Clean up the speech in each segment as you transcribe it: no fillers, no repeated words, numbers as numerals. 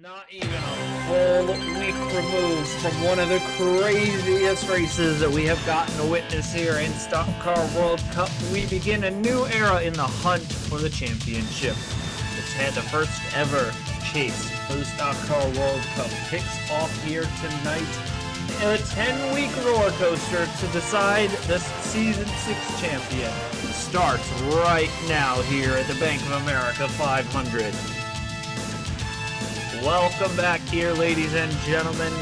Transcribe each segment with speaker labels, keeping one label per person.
Speaker 1: Not even a full week removed from one of the craziest races that we have gotten to witness here in Stock Car World Cup. We begin a new era in the hunt for the championship. The first ever chase for the Stock Car World Cup kicks off here tonight. A 10-week roller coaster to decide the Season 6 champion starts right now here at the Bank of America 500. Welcome back here, ladies and gentlemen,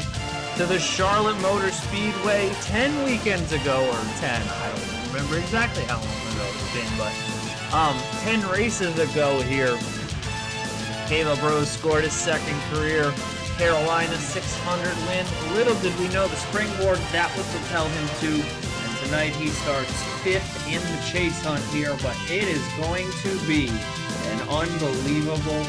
Speaker 1: to the Charlotte Motor Speedway 10 weekends ago, or 10, I don't remember exactly how long ago it's been, but 10 races ago here, Caleb Rose scored his second career Carolina 600 win. Little did we know the springboard that would propel him to, and tonight he starts 5th in the chase hunt here, but it is going to be an unbelievable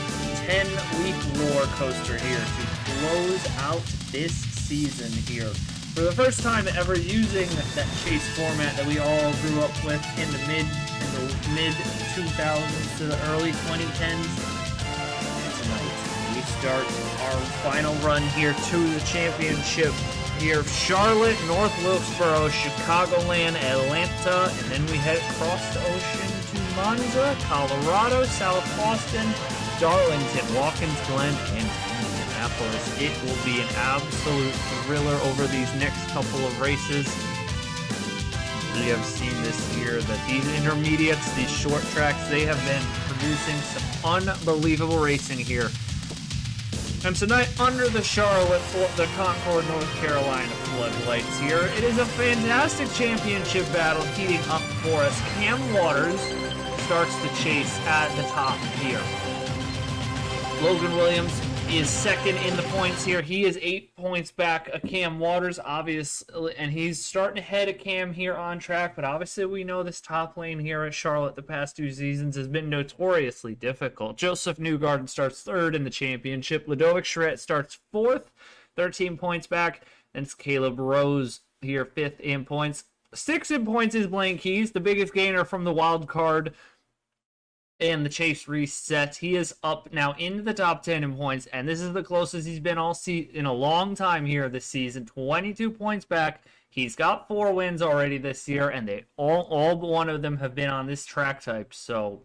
Speaker 1: 10-week roller coaster here to close out this season here. For the first time ever using that chase format that we all grew up with in the mid 2000s to the early 2010s. Tonight we start our final run here to the championship here. Charlotte, North Wilkesboro, Chicagoland, Atlanta, and then we head across the ocean to Monza, Colorado, South Boston, Darlington, Watkins Glen, and Indianapolis. It will be an absolute thriller over these next couple of races. We have seen this year that these intermediates, these short tracks, they have been producing some unbelievable racing here. And tonight, under the Charlotte, the Concord, North Carolina floodlights here, it is a fantastic championship battle heating up for us. Cam Waters starts the chase at the top here. Logan Williams is second in the points here. He is 8 points back of Cam Waters, obviously, and he's starting to head of Cam here on track, but obviously we know this top lane here at Charlotte the past 2 seasons has been notoriously difficult. Joseph Newgarden starts 3rd in the championship. Ludovic Charette starts 4th, 13 points back, and it's Caleb Rose here 5th in points. 6th in points is Blaine Keys, the biggest gainer from the wild card and the chase reset. He is up now into the top 10 in points, and this is the closest he's been all in a long time here this season. 22 points back. He's got 4 wins already this year, and they all but one of them have been on this track type. So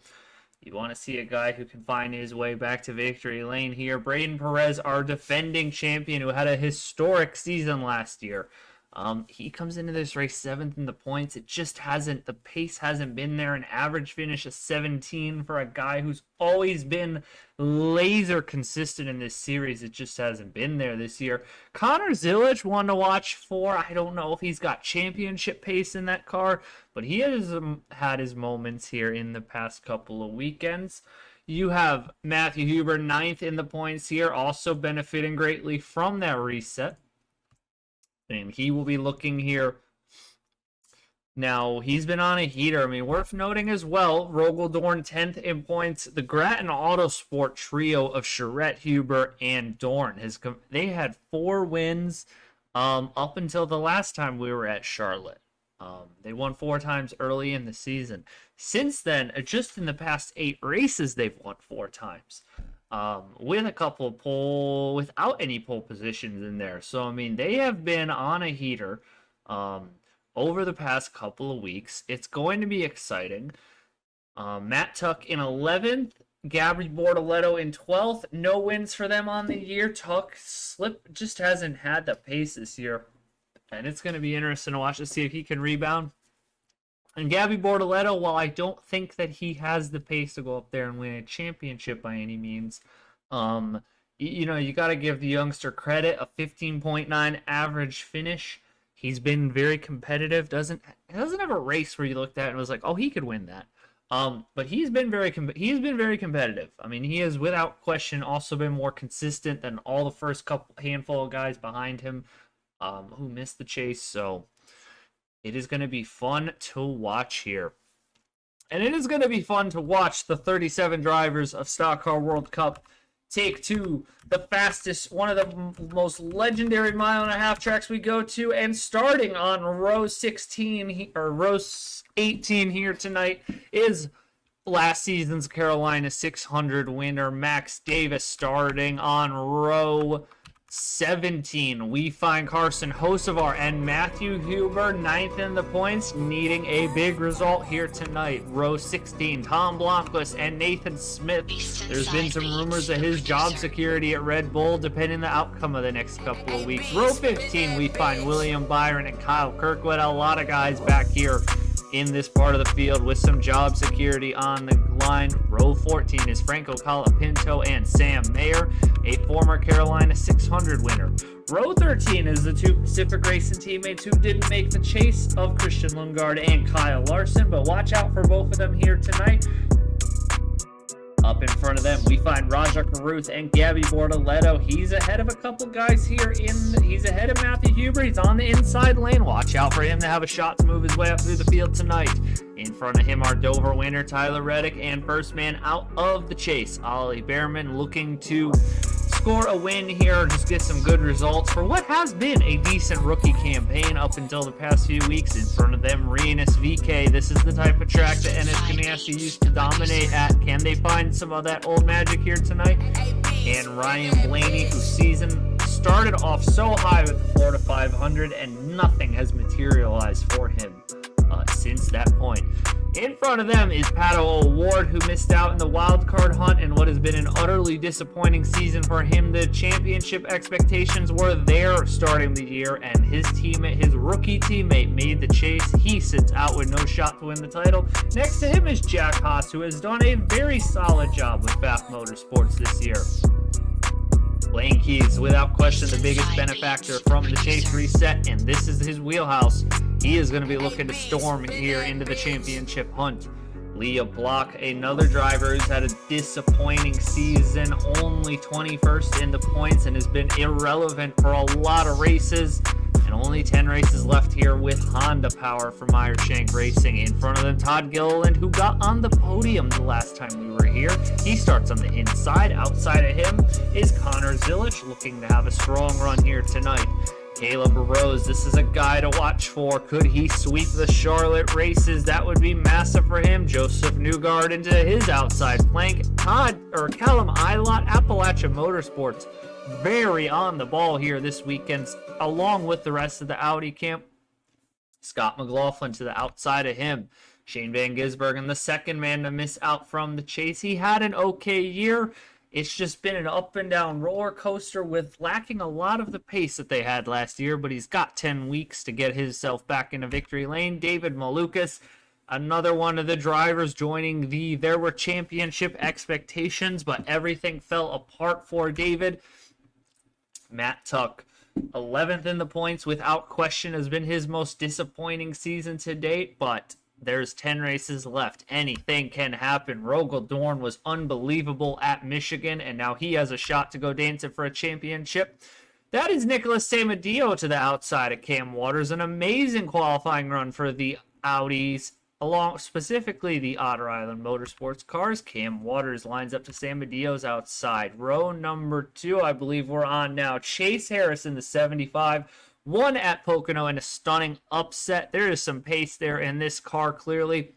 Speaker 1: you want to see a guy who can find his way back to victory lane here. Braden Perez, our defending champion, who had a historic season last year. He comes into this race 7th in the points. It just hasn't, the pace hasn't been there. An average finish of 17 for a guy who's always been laser consistent in this series. It just hasn't been there this year. Connor Zillage, one to watch for. I don't know if he's got championship pace in that car, but he has had his moments here in the past couple of weekends. You have Matthew Huber 9th in the points here, also benefiting greatly from that reset. And he will be looking here. Now, he's been on a heater. I mean, worth noting as well, Rogel Dorn 10th in points. The Grattan Autosport trio of Charette, Huber, and Dorn, they had 4 wins up until the last time we were at Charlotte. They won 4 times early in the season. Since then, just in the past 8 races, they've won 4 times. With a couple of without any pole positions in there. So, I mean, they have been on a heater over the past couple of weeks. It's going to be exciting. Matt Tuck in 11th, Gabby Bortoletto in 12th. No wins for them on the year. Tuck just hasn't had the pace this year. And it's going to be interesting to watch to see if he can rebound. And Gabby Bortoletto, while I don't think that he has the pace to go up there and win a championship by any means, you got to give the youngster credit. A 15.9 average finish. He's been very competitive. Doesn't have a race where you looked at it and was like, oh, he could win that. But he's been very competitive. I mean, he has without question also been more consistent than all the first handful of guys behind him who missed the chase. So it is going to be fun to watch here. And it is going to be fun to watch the 37 drivers of Stock Car World Cup take to the fastest, one of the most legendary 1.5 mile tracks we go to. And starting on row 16, or row 18 here tonight is last season's Carolina 600 winner, Max Davis, starting on row 17. We find Carson Hocevar and Matthew Huber, 9th in the points, needing a big result here tonight. Row 16, Tom Blomqvist and Nathan Smith. There's been some rumors of his job security at Red Bull, depending on the outcome of the next couple of weeks. Row 15, we find William Byron and Kyle Kirkwood. A lot of guys back here in this part of the field with some job security on the line. Row 14 is Franco Colapinto and Sam Mayer, a former Carolina 600 winner. Row 13 is the two Pacific Racing teammates who didn't make the chase of Christian Lundgaard and Kyle Larson, but watch out for both of them here tonight. Up in front of them, we find Raja Caruth and Gabby Bortoletto. He's ahead of a couple guys here. He's ahead of Matthew Huber. He's on the inside lane. Watch out for him to have a shot to move his way up through the field tonight. In front of him, our Dover winner, Tyler Reddick, and first man out of the chase, Ollie Behrman, looking to score a win here, just get some good results for what has been a decent rookie campaign up until the past few weeks. In front of them, Rinus VK. This is the type of track that Ennis Ganassi used to dominate at. Can they find some of that old magic here tonight? And Ryan Blaney, whose season started off so high with the Florida 500 and nothing has materialized for him since that point. In front of them is Pato O'Ward, who missed out in the wild card hunt in what has been an utterly disappointing season for him. The championship expectations were there starting the year, and his teammate, his rookie teammate, made the chase. He sits out with no shot to win the title. Next to him is Jack Haas, who has done a very solid job with Pfaff Motorsports this year. Lane Keys, without question, the biggest benefactor from the chase reset, and this is his wheelhouse. He is going to be looking to storm here into the championship hunt. Leah Block, another driver who's had a disappointing season, only 21st in the points and has been irrelevant for a lot of races. And only 10 races left here with Honda power from Meyershank Racing. In front of them, Todd Gilliland, who got on the podium the last time we were here. He starts on the inside. Outside of him is Connor Zilich, looking to have a strong run here tonight. Caleb Rose, this is a guy to watch for. Could he sweep the Charlotte races? That would be massive for him. Joseph Newgard into his outside flank. Callum Ilott, Appalachia Motorsports, very on the ball here this weekend, along with the rest of the Audi camp. Scott McLaughlin to the outside of him. Shane Van Gisbergen, the second man to miss out from the chase. He had an okay year. It's just been an up and down roller coaster with lacking a lot of the pace that they had last year, but he's got 10 weeks to get himself back into victory lane. David Malukas, another one of the drivers joining there were championship expectations, but everything fell apart for David. Matt Tuck, 11th in the points, without question, has been his most disappointing season to date, but there's 10 races left. Anything can happen. Rogel Dorn was unbelievable at Michigan, and now he has a shot to go dancing for a championship. That is Nicholas Samadio to the outside of Cam Waters. An amazing qualifying run for the Audis, specifically the Otter Island Motorsports cars. Cam Waters lines up to Samadio's outside. Row number 2, I believe we're on now. Chase Harris in the 75. Won at Pocono in a stunning upset. There is some pace there in this car, clearly.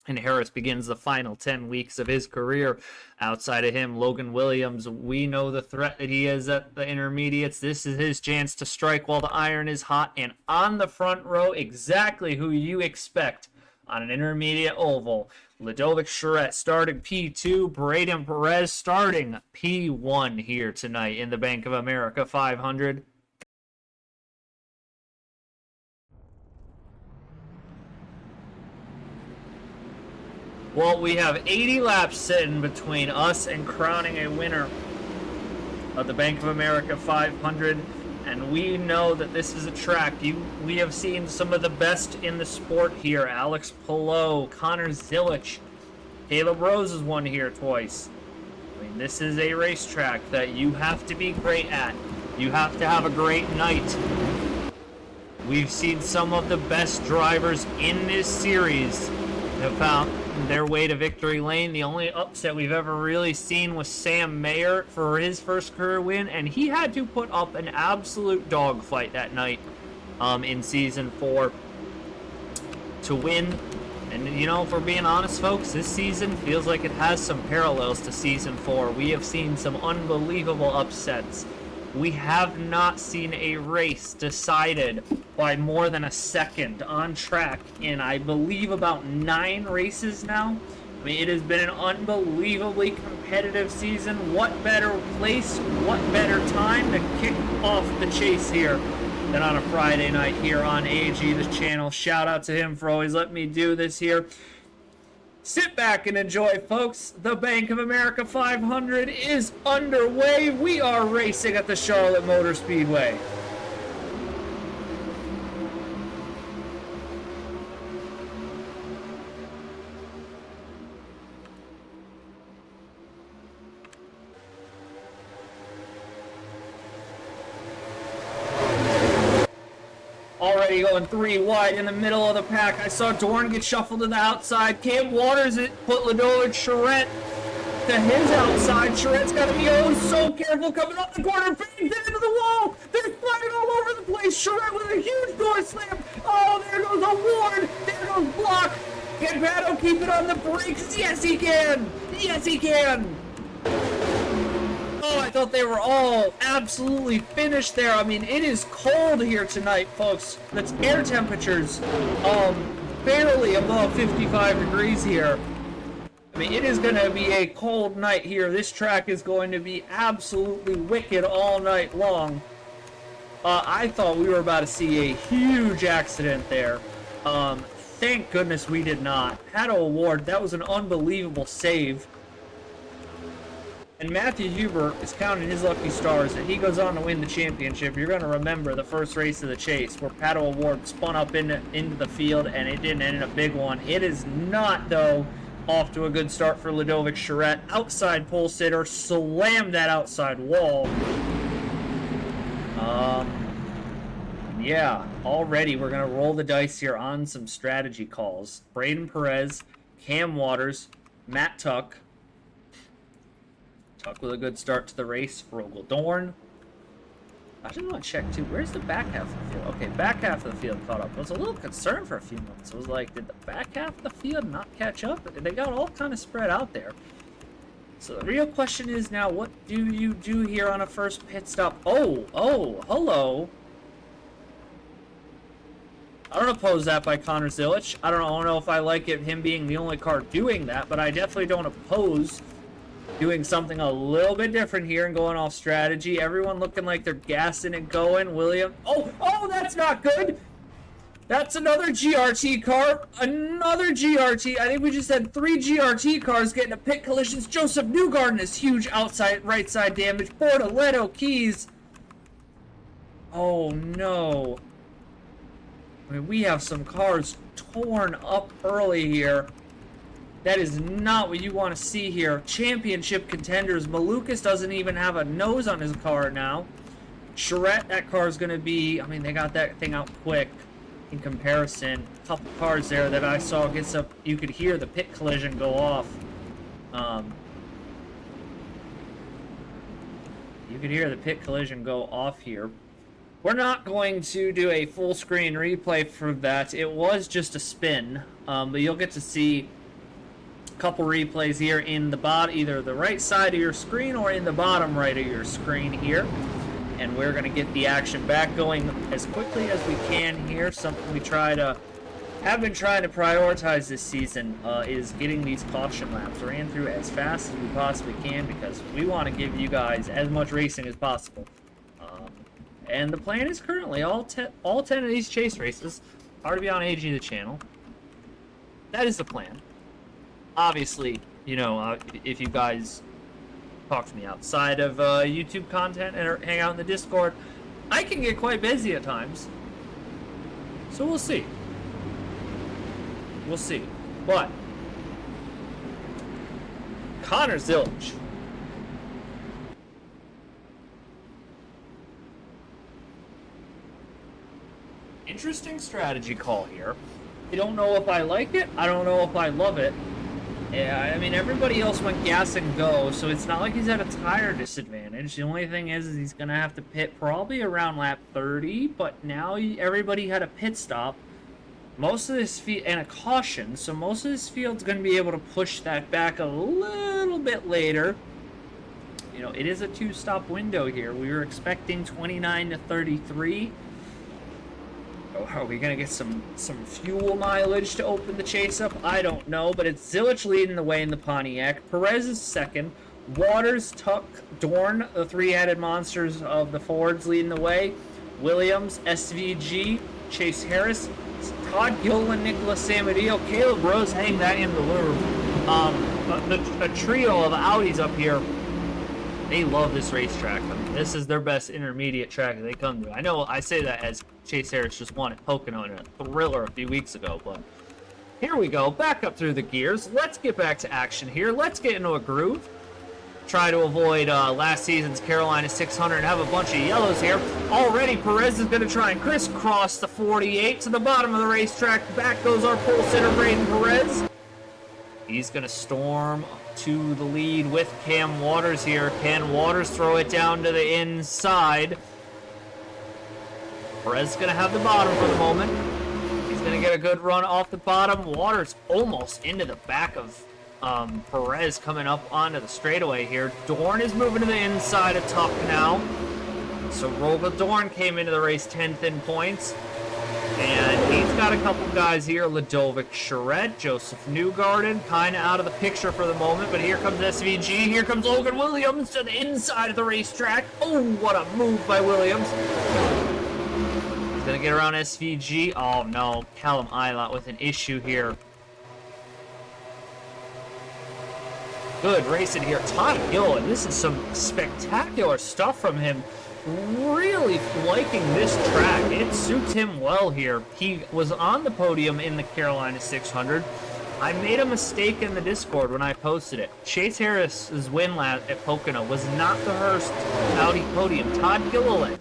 Speaker 1: And Harris begins the final 10 weeks of his career. Outside of him, Logan Williams, we know the threat that he is at the intermediates. This is his chance to strike while the iron is hot. And on the front row, exactly who you expect on an intermediate oval. Ludovic Charette starting P2. Braden Perez starting P1 here tonight in the Bank of America 500. Well, we have 80 laps sitting between us and crowning a winner of the Bank of America 500, and we know that this is a track. We have seen some of the best in the sport here. Alex Palou, Connor Zilich, Caleb Rose has won here twice. I mean, this is a racetrack that you have to be great at. You have to have a great night. We've seen some of the best drivers in this series have found their way to victory lane. The only upset we've ever really seen was Sam Mayer for his first career win, and he had to put up an absolute dogfight that night in Season 4 to win. And, you know, if we're being honest, folks, this season feels like it has some parallels to Season 4. We have seen some unbelievable upsets. We have not seen a race decided by more than a second on track in, I believe, about 9 races now. I mean, it has been an unbelievably competitive season. What better place, what better time to kick off the chase here than on a Friday night here on AG, the channel. Shout out to him for always letting me do this here. Sit back and enjoy, folks. The Bank of America 500 is underway. We are racing at the Charlotte Motor Speedway. Already going 3 wide in the middle of the pack. I saw Dorn get shuffled to the outside. Cam Waters put Ludovic Charette to his outside. Charette's got to be so careful coming up the corner. Bangs into the wall. They're flying all over the place. Charette with a huge door slam. Oh, there goes a Ward. There goes Block. Can Pato keep it on the brakes? Yes, he can. Yes, he can. Oh, I thought they were all absolutely finished there. I mean, it is cold here tonight, folks. That's air temperatures barely above 55 degrees here. I mean, it is going to be a cold night here. This track is going to be absolutely wicked all night long. I thought we were about to see a huge accident there. Thank goodness we did not. Pato Award, that was an unbelievable save. And Matthew Huber is counting his lucky stars that he goes on to win the championship. You're going to remember the first race of the chase where Pato Award spun up into the field and it didn't end in a big one. It is not, though, off to a good start for Ludovic Charette. Outside pole sitter, slammed that outside wall. Yeah, already we're going to roll the dice here on some strategy calls. Braden Perez, Cam Waters, Matt Tuck. Tuck with a good start to the race. Rogel Dorn. I just want to check, too. Where's the back half of the field? Okay, back half of the field caught up. I was a little concerned for a few moments. I was like, did the back half of the field not catch up? They got all kind of spread out there. So the real question is now, what do you do here on a first pit stop? Oh, hello. I don't oppose that by Connor Zilich. I don't know if I like it, him being the only car doing that, but I definitely don't oppose doing something a little bit different here and going off strategy. Everyone looking like they're gassing and going. William. Oh, that's not good. That's another GRT car. Another GRT. I think we just had 3 GRT cars getting a pit collisions. Joseph Newgarden is huge outside right side damage. Bortoletto Keys. Oh, no. I mean, we have some cars torn up early here. That is not what you want to see here. Championship contenders. Malukas doesn't even have a nose on his car now. Charette, that car is going to be... I mean, they got that thing out quick in comparison. A couple cars there that I saw gets up... You could hear the pit collision go off. You could hear the pit collision go off here. We're not going to do a full screen replay for that. It was just a spin. But you'll get to see couple replays here in the either the right side of your screen or in the bottom right of your screen here, and we're going to get the action back going as quickly as we can here. Something we have been trying to prioritize this season is getting these caution laps ran through as fast as we possibly can, because we want to give you guys as much racing as possible. And the plan is currently all 10 of these chase races are to be on AG the channel. That is the plan. Obviously, you know, if you guys talk to me outside of YouTube content and hang out in the Discord, I can get quite busy at times. So we'll see. We'll see. But Connor Zilich. Interesting strategy call here. I don't know if I like it. I don't know if I love it. Yeah, I mean, everybody else went gas and go, so it's not like he's at a tire disadvantage. The only thing is he's going to have to pit probably around lap 30, but now everybody had a pit stop. most of this field, and a caution, so most of this field's going to be able to push that back a little bit later. You know, it is a two-stop window here. We were expecting 29 to 33. Are we going to get some fuel mileage to open the chase up? I don't know, but it's Zilich leading the way in the Pontiac. Perez is second. Waters, Tuck, Dorn, the three-headed monsters of the Fords leading the way. Williams, SVG, Chase Harris, Todd Gilliland, Nicholas Samadillo, Caleb Rose hang that in the loop. A trio of Audis up here. They love this racetrack. I mean, this is their best intermediate track they come to. I know I say that as Chase Harris just won at Pocono in a thriller a few weeks ago, but here we go. Back up through the gears. Let's get back to action here. Let's get into a groove. Try to avoid last season's Carolina 600 and have a bunch of yellows here. Already, Perez is going to try and crisscross the 48 to the bottom of the racetrack. Back goes our pole sitter, Braden Perez. He's going to storm to the lead with Cam Waters here. Can Waters throw it down to the inside? Perez is going to have the bottom for the moment. He's going to get a good run off the bottom. Waters almost into the back of Perez coming up onto the straightaway here. Dorn is moving to the inside of Tuck now. So Roga Dorn came into the race 10th in points. And he's got a couple guys here. Ladovic Charette, Joseph Newgarden, kind of out of the picture for the moment. But here comes SVG. Here comes Logan Williams to the inside of the racetrack. Oh, what a move by Williams. He's going to get around SVG. Oh, no. Callum Eilot with an issue here. Good racing here. Todd Gilliland, this is some spectacular stuff from him. Really liking this track. It suits him well here. He was on the podium in the Carolina 600. I made a mistake in the Discord when I posted it. Chase Harris's win at Pocono was not the first Audi podium. Todd Gilliland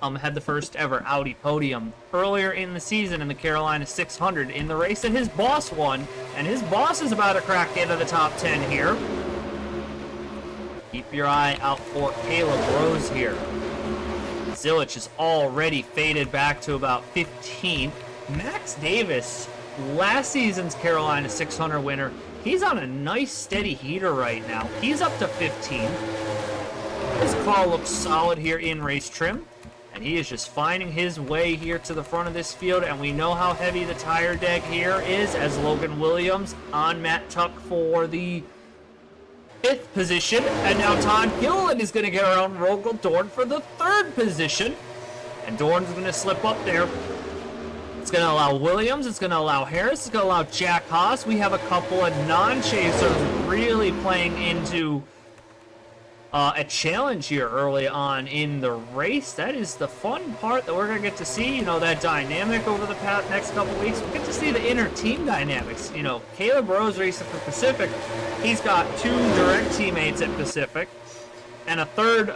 Speaker 1: had the first ever Audi podium earlier in the season in the Carolina 600 in the race that his boss won, and his boss is about to crack into the top 10 here. Keep your eye out for Caleb Rose here. Zilich is already faded back to about 15th. Max Davis, last season's Carolina 600 winner, he's on a nice steady heater right now. He's up to 15th. His car looks solid here in race trim, and he is just finding his way here to the front of this field, and we know how heavy the tire deck here is as Logan Williams on Matt Tuck for the 5th position, and now Todd Gilliland is going to get around Rogal Dorn for the 3rd position, and Dorn's going to slip up there. It's going to allow Williams, it's going to allow Harris, it's going to allow Jack Haas. We have a couple of non-chasers really playing into a challenge here early on in the race. That is the fun part that we're going to get to see, you know, that dynamic over the next couple weeks. We get to see the inner team dynamics. You know, Caleb Rose racing for Pacific. He's got 2 direct teammates at Pacific and a 3rd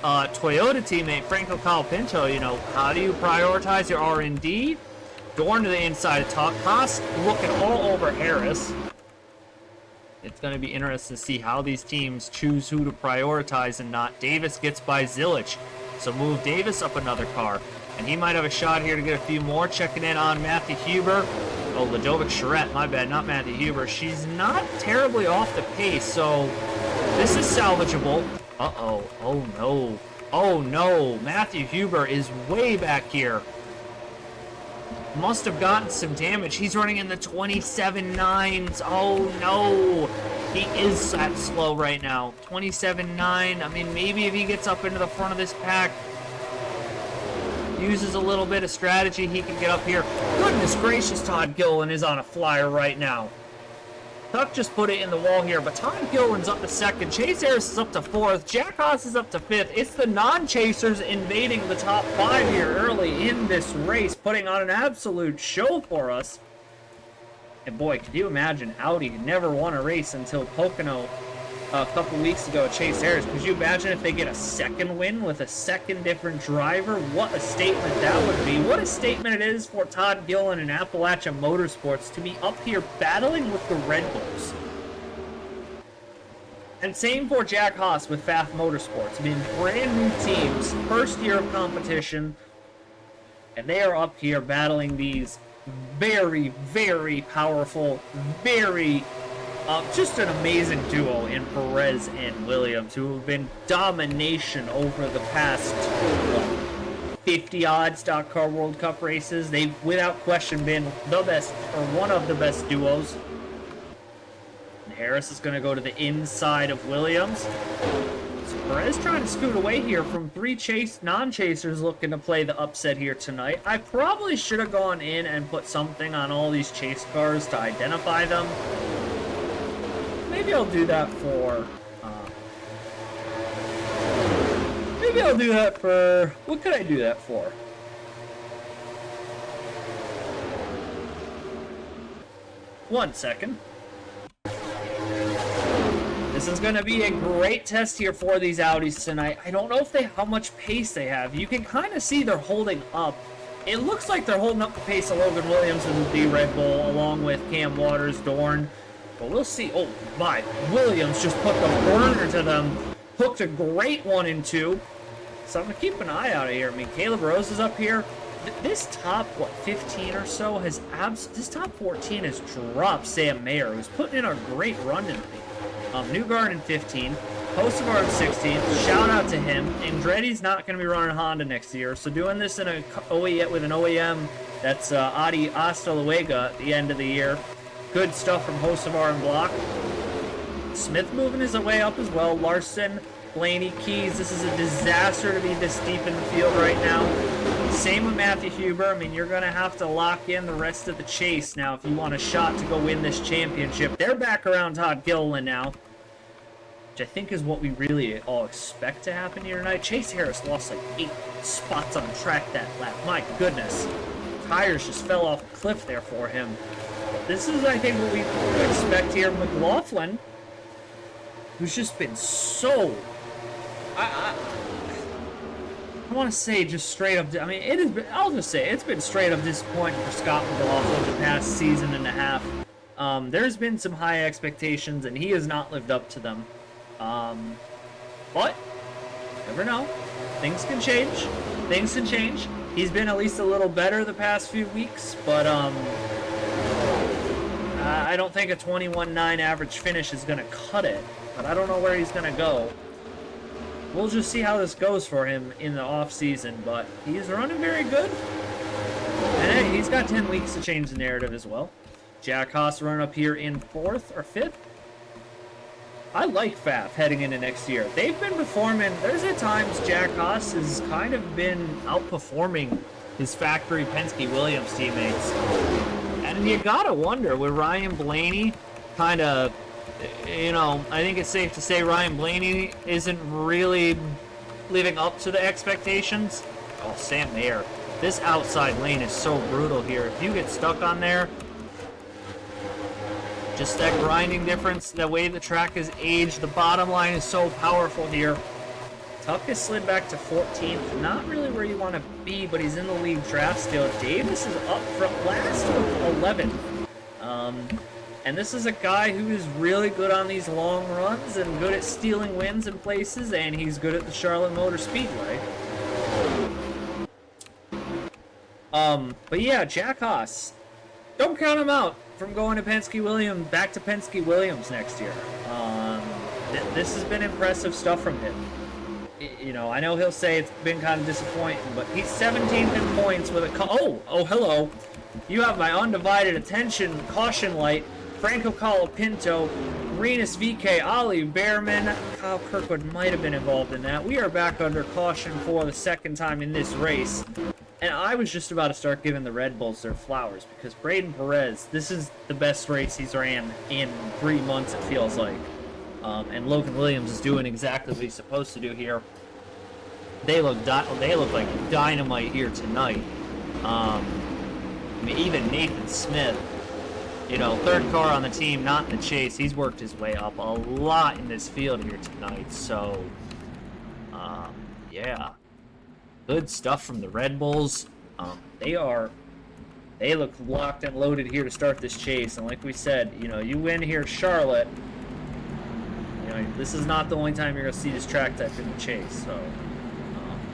Speaker 1: Toyota teammate, Franco Colapinto. You know, how do you prioritize your R&D? Dorn to the inside of Tuck. Haas looking all over Harris. It's going to be interesting to see how these teams choose who to prioritize and not. Davis gets by Zilich, so move Davis up another car. And he might have a shot here to get a few more. Checking in on Matthew Huber. Oh, Ladovic Charette, my bad, not Matthew Huber. She's not terribly off the pace, so this is salvageable. Uh-oh, oh no. Oh no, Matthew Huber is way back here. Must have gotten some damage. He's running in the 27.9s. Oh no, he is that slow right now. 27.9. I mean, maybe if he gets up into the front of this pack, uses a little bit of strategy, he can get up here. Goodness gracious, Todd Gilliland is on a flyer right now. Tuck just put it in the wall here, but Todd Gilliland's up to 2nd. Chase Harris is up to 4th. Jack Haas is up to 5th. It's the non-chasers invading the top 5 here early in this race, putting on an absolute show for us. And boy, could you imagine Audi never won a race until Pocono a couple weeks ago at Chase Harris. Could you imagine if they get a 2nd win with a 2nd different driver? What a statement that would be. What a statement it is for Todd Gilliland and Appalachia Motorsports to be up here battling with the Red Bulls. And same for Jack Haas with Pfaff Motorsports. I mean, brand new teams, 1st year of competition, and they are up here battling these very, very powerful, very, just an amazing duo in Perez and Williams, who have been domination over the past 50-odd Stock Car World Cup races. They've, without question, been the best, or one of the best duos. And Harris is going to go to the inside of Williams. So Perez trying to scoot away here from three non-chasers looking to play the upset here tonight. I probably should have gone in and put something on all these chase cars to identify them. Maybe I'll do that for... maybe I'll do that for... What could I do that for? One second. This is going to be a great test here for these Audis tonight. I don't know if how much pace they have. You can kind of see they're holding up. It looks like they're holding up the pace of Logan Williams and the Red Bull, along with Cam Waters, Dorn. But we'll see. Oh my, Williams just put the burner to them. Hooked a great 1 and 2. So I'm going to keep an eye out of here. I mean, Caleb Rose is up here. This top, what, 15 or so has this top 14 has dropped Sam Mayer, who's putting in a great run tonight. Newgarden in 15, Hocevar in 16. Shout out to him. Andretti's not going to be running Honda next year, so doing this in with an OEM that's Adi Hasta at the end of the year. Good stuff from Hocevar and Block. Smith moving his way up as well. Larson, Blaney, Keys. This is a disaster to be this deep in the field right now. Same with Matthew Huber. I mean, you're going to have to lock in the rest of the chase now if you want a shot to go win this championship. They're back around Todd Gilliland now, which I think is what we really all expect to happen here tonight. Chase Harris lost like 8 spots on track that lap. My goodness. Tires just fell off a cliff there for him. This is, I think, what we expect here. McLaughlin, who's just been so... I want to say just straight up... I mean, it has been... I'll just say, it's been straight up disappointing for Scott McLaughlin the past season and a half. There's been some high expectations, and he has not lived up to them. But, never know. Things can change. Things can change. He's been at least a little better the past few weeks, but, I don't think a 21.9 average finish is going to cut it, but I don't know where he's going to go. We'll just see how this goes for him in the off-season, but he's running very good. And hey, he's got 10 weeks to change the narrative as well. Jack Haas running up here in 4th or 5th. I like Pfaff heading into next year. They've been performing. There's at times Jack Haas has kind of been outperforming his factory Penske Williams teammates. And you gotta wonder, with Ryan Blaney kind of, you know, I think it's safe to say Ryan Blaney isn't really living up to the expectations. Oh, Sam Mayer. This outside lane is so brutal here. If you get stuck on there, just that grinding difference, the way the track is aged, the bottom line is so powerful here. Tuck has slid back to 14th. Not really where you want to be, but he's in the lead draft still. Davis is up from last of 11th. And this is a guy who is really good on these long runs and good at stealing wins in places, and he's good at the Charlotte Motor Speedway. But yeah, Jack Haas. Don't count him out from going to Penske Williams, back to Penske Williams next year. This has been impressive stuff from him. You know, I know he'll say it's been kind of disappointing, but he's 17th in points with a... Oh, hello. You have my undivided attention. Caution light. Franco Colapinto, Renus VK, Ollie Behrman, Kyle Kirkwood might have been involved in that. We are back under caution for the second time in this race. And I was just about to start giving the Red Bulls their flowers, because Braden Perez, this is the best race he's ran in 3 months, it feels like. And Logan Williams is doing exactly what he's supposed to do here. They look like dynamite here tonight. I mean, even Nathan Smith, you know, 3rd car on the team, not in the chase. He's worked his way up a lot in this field here tonight. So, yeah, good stuff from the Red Bulls. They look locked and loaded here to start this chase. And like we said, you know, you win here, Charlotte. You know, this is not the only time you're going to see this track type in the chase. So,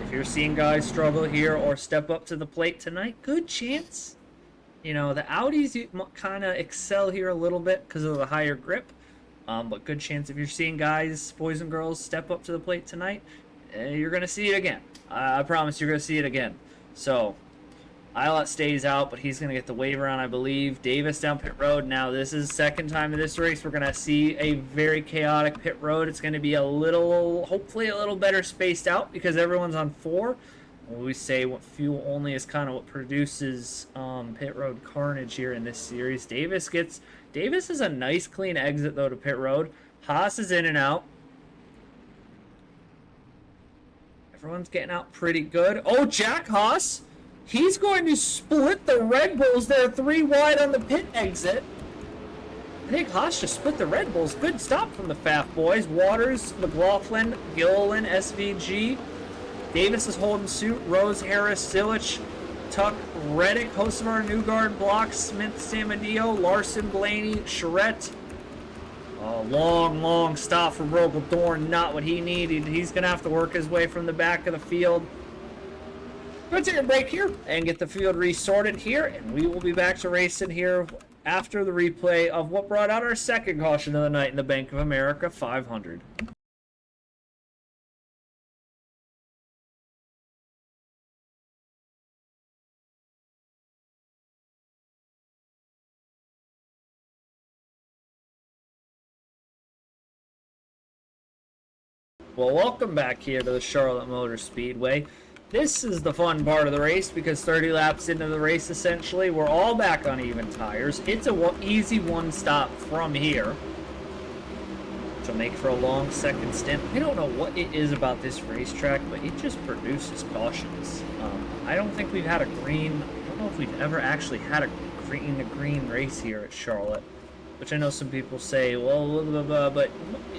Speaker 1: if you're seeing guys struggle here or step up to the plate tonight, good chance You know, the Audis kind of excel here a little bit because of the higher grip. But good chance if you're seeing guys, boys and girls, step up to the plate tonight, you're going to see it again. I promise you're going to see it again. So, Islet stays out, but he's going to get the waiver on, I believe. Davis down pit road. Now, this is second time in this race. We're going to see a very chaotic pit road. It's going to be a little, hopefully a little better spaced out because everyone's on 4. We say what fuel only is kind of what produces pit road carnage here in this series. Davis is a nice clean exit though to pit road. Haas is in and out. Everyone's getting out pretty good. Oh, Jack Haas, he's going to split the Red Bulls there 3 wide on the pit exit. I think Haas just split the Red Bulls. Good stop from the Pfaff boys. Waters, McLaughlin, Gilliland, SVG. Davis is holding suit. Rose, Harris, Silich, Tuck, Reddick, Hocevar, Newgard, Block, Smith, Samadillo, Larson, Blaney, Charette. A long stop for Rogel Dorn. Not what he needed. He's going to have to work his way from the back of the field. Let's take a break here and get the field resorted here, and we will be back to racing here after the replay of what brought out our second caution of the night in the Bank of America 500. Well, welcome back here to the Charlotte Motor Speedway. This is the fun part of the race because 30 laps into the race, essentially, we're all back on even tires. It's a easy one stop from here, which will make for a long second stint. I don't know what it is about this racetrack, but it just produces cautions. I don't think we've had a green. I don't know if we've ever actually had a green race here at Charlotte. Which I know some people say, well, blah, blah, blah, but,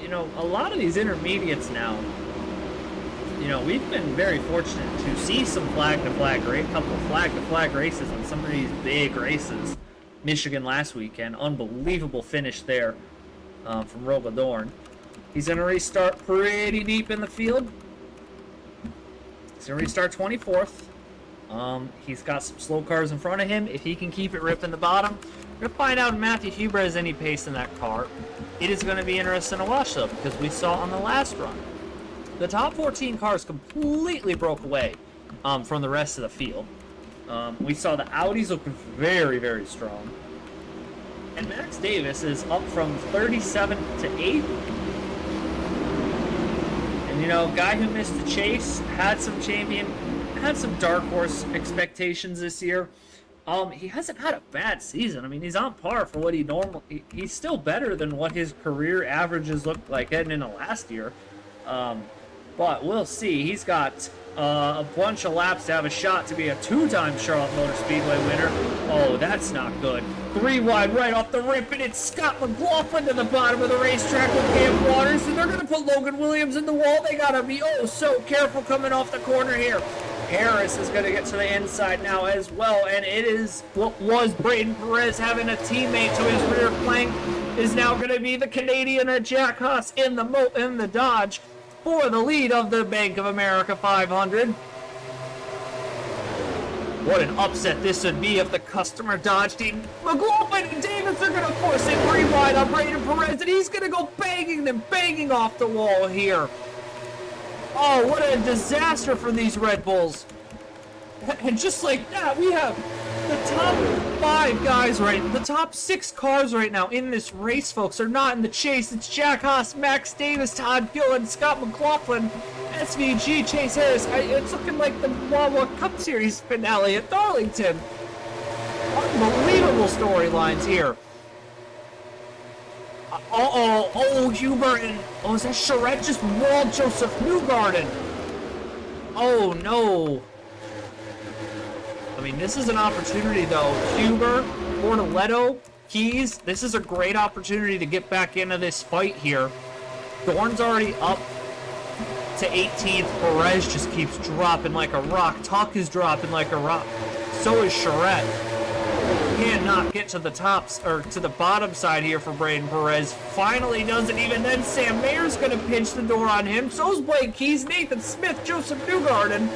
Speaker 1: you know, a lot of these intermediates now, you know, we've been very fortunate to see some flag-to-flag, a couple of flag-to-flag races on some of these big races. Michigan last weekend, unbelievable finish there from Rogel Dorn. He's going to restart pretty deep in the field. He's going to restart 24th. He's got some slow cars in front of him. If he can keep it ripping the bottom, we're going to find out if Matthew Huber has any pace in that car. It is going to be interesting to watch, though, because we saw on the last run, the top 14 cars completely broke away from the rest of the field. We saw the Audis looking very, very strong. And Max Davis is up from 37 to 8th. And, you know, guy who missed the chase, had some dark horse expectations this year. He hasn't had a bad season. I mean, he's on par for what he's still better than what his career averages looked like heading into last year. But we'll see. He's got a bunch of laps to have a shot to be a 2-time Charlotte Motor Speedway winner. Oh, that's not good. 3 wide right off the rip, and it's Scott McLaughlin to the bottom of the racetrack with Cam Waters, and they're going to put Logan Williams in the wall. They got to be so careful coming off the corner here. Harris is going to get to the inside now as well, and it is what was Braden Perez having a teammate to his rear flank is now going to be the Canadian Jack Haas in the Dodge for the lead of the Bank of America 500. What an upset this would be if the customer Dodge team, McLaughlin and Davis are going to force it 3 wide on Braden Perez, and he's going to go banging off the wall here. Oh, what a disaster for these Red Bulls. And just like that, we have the top 5 guys the top 6 cars right now in this race, folks, are not in the chase. It's Jack Haas, Max Davis, Todd Gillen, Scott McLaughlin, SVG, Chase Harris. It's looking like the Wawa Cup Series finale at Darlington. Unbelievable storylines here. Huber and... Oh, is that Charette just walled Joseph Newgarden? Oh, no. I mean, this is an opportunity, though. Huber, Bortoletto, Keys, this is a great opportunity to get back into this fight here. Dorn's already up to 18th. Perez just keeps dropping like a rock. Tuck is dropping like a rock. So is Charette. Cannot get to the tops or to the bottom side here for Braden Perez. Finally doesn't even then. Sam Mayer's going to pinch the door on him. So's Blake Keys, Nathan Smith, Joseph Newgarden.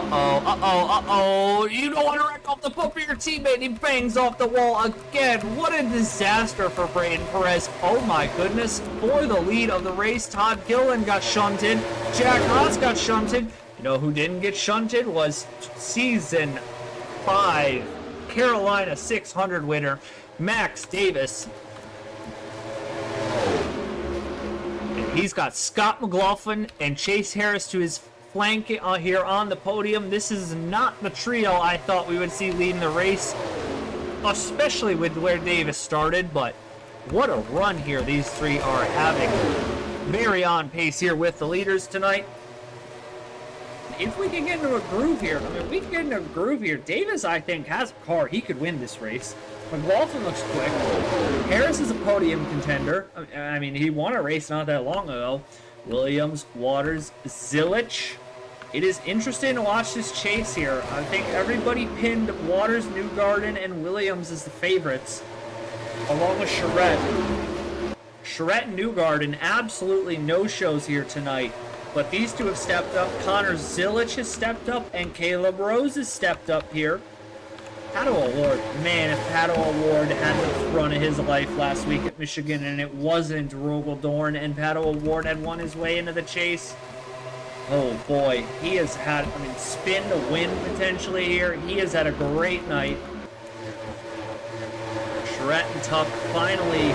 Speaker 1: You don't want to wreck off the foot for your teammate. He bangs off the wall again. What a disaster for Braden Perez. Oh my goodness. For the lead of the race, Todd Gillen got shunted. Jack Haas got shunted. You know who didn't get shunted was season 5 Carolina 600 winner, Max Davis. And he's got Scott McLaughlin and Chase Harris to his flank here on the podium. This is not the trio I thought we would see leading the race, especially with where Davis started, but what a run here these three are having. Very on pace here with the leaders tonight. If we can get into a groove here, we can get into a groove here. Davis, I think, has a car. He could win this race. McLaughlin looks quick. Harris is a podium contender. I mean, he won a race not that long ago. Williams, Waters, Zilich. It is interesting to watch this chase here. I think everybody pinned Waters, Newgarden, and Williams as the favorites, along with Charette. Charette and Newgarden absolutely no-shows here tonight. But these two have stepped up. Connor Zilich has stepped up, and Caleb Rose has stepped up here. Pato O'Ward, man, if Pato O'Ward had the run of his life last week at Michigan and it wasn't Rogel Dorn and Pato O'Ward had won his way into the chase, oh boy, he has had, spin to win potentially here. He has had a great night. Charette and Tuck finally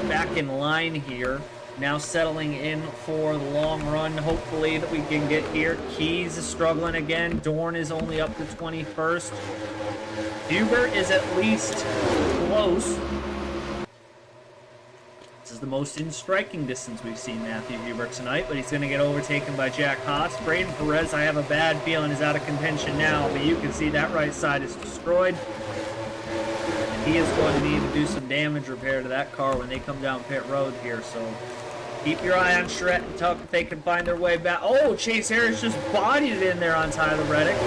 Speaker 1: back in line here. Now settling in for the long run, hopefully, that we can get here. Keys is struggling again. Dorn is only up to 21st. Hubert is at least close. This is the most in striking distance we've seen Matthew Hubert tonight, but he's going to get overtaken by Jack Haas. Braden Perez, I have a bad feeling, is out of contention now, but you can see that right side is destroyed. And he is going to need to do some damage repair to that car when they come down pit road here, so keep your eye on Charette and Tuck if they can find their way back. Oh, Chase Harris just bodied it in there on Tyler Reddick.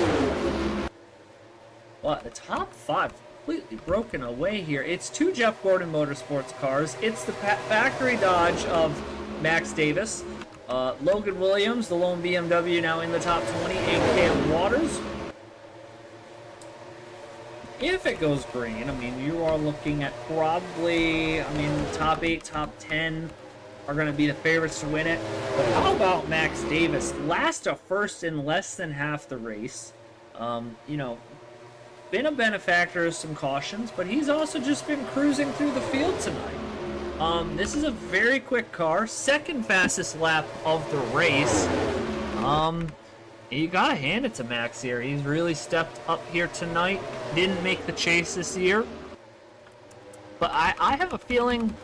Speaker 1: But the top 5 completely broken away here. It's 2 Jeff Gordon Motorsports cars. It's the factory Dodge of Max Davis. Logan Williams, the lone BMW, now in the top 20, and Cam Waters. If it goes green, you are looking at probably, top 8, top 10 are going to be the favorites to win it. But how about Max Davis? Last a first in less than half the race. Been a benefactor of some cautions, but he's also just been cruising through the field tonight. This is a very quick car, second fastest lap of the race. You gotta hand it to Max here. He's really stepped up here tonight. Didn't make the chase this year. But I have a feeling,